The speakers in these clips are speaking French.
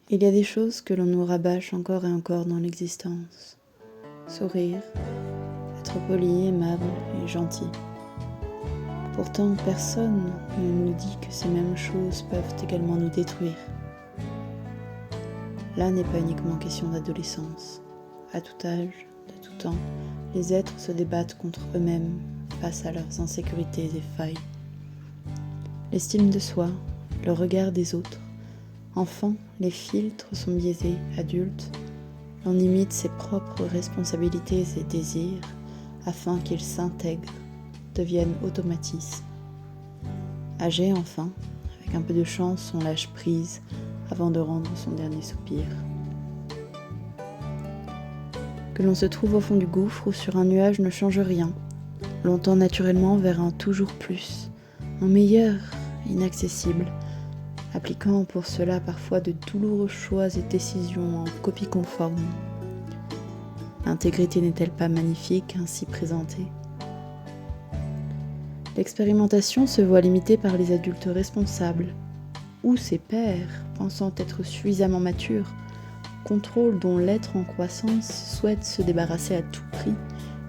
Il y a des choses que l'on nous rabâche encore et encore dans l'existence. Sourire, être poli, aimable et gentil. Pourtant, personne ne nous dit que ces mêmes choses peuvent également nous détruire. Là n'est pas uniquement question d'adolescence. À tout âge, de tout temps, les êtres se débattent contre eux-mêmes face à leurs insécurités et failles. L'estime de soi, le regard des autres. Enfant, les filtres sont biaisés. Adulte, l'on imite ses propres responsabilités et désirs afin qu'ils s'intègrent, deviennent automatismes. Âgé, enfin, avec un peu de chance, on lâche prise avant de rendre son dernier soupir. Que l'on se trouve au fond du gouffre ou sur un nuage ne change rien. L'on tend naturellement vers un toujours plus, un meilleur inaccessible, appliquant pour cela parfois de douloureux choix et décisions en copie conforme. L'intégrité n'est-elle pas magnifique ainsi présentée ? L'expérimentation se voit limitée par les adultes responsables, ou ses pairs, pensant être suffisamment matures, contrôle dont l'être en croissance souhaite se débarrasser à tout prix,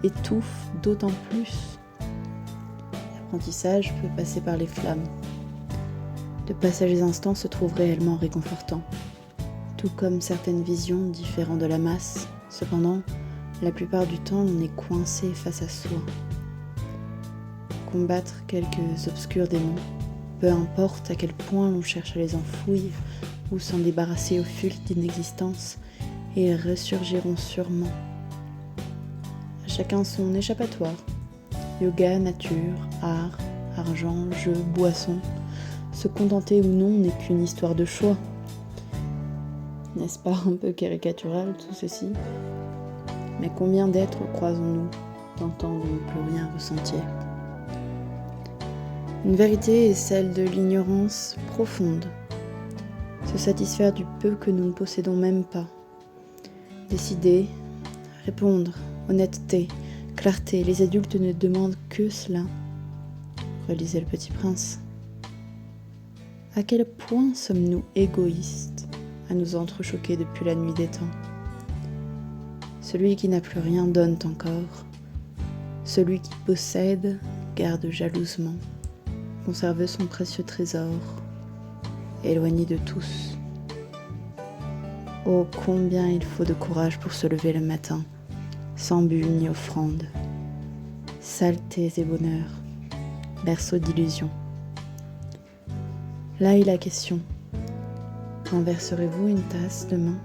étouffe d'autant plus. L'apprentissage peut passer par les flammes. De passagers instants se trouvent réellement réconfortants, tout comme certaines visions différentes de la masse. Cependant, la plupart du temps, on est coincé face à soi. Combattre quelques obscurs démons, peu importe à quel point l'on cherche à les enfouir ou s'en débarrasser au fil d'une existence, et ils ressurgiront sûrement. À chacun son échappatoire. Yoga, nature, art, argent, jeu, boisson. Se contenter ou non n'est qu'une histoire de choix. N'est-ce pas un peu caricatural tout ceci ? Mais combien d'êtres croisons-nous, tentant de ne plus rien ressentir ? Une vérité est celle de l'ignorance profonde. Se satisfaire du peu que nous ne possédons même pas. Décider, répondre, honnêteté, clarté, les adultes ne demandent que cela. Relisez Le Petit Prince. À quel point sommes-nous égoïstes à nous entrechoquer depuis la nuit des temps ? Celui qui n'a plus rien donne encore. Celui qui possède garde jalousement. Conserve son précieux trésor, éloigné de tous. Oh, combien il faut de courage pour se lever le matin, sans but ni offrande. Saletés et bonheur, berceau d'illusions. Là est la question. Renverserez-vous une tasse demain ?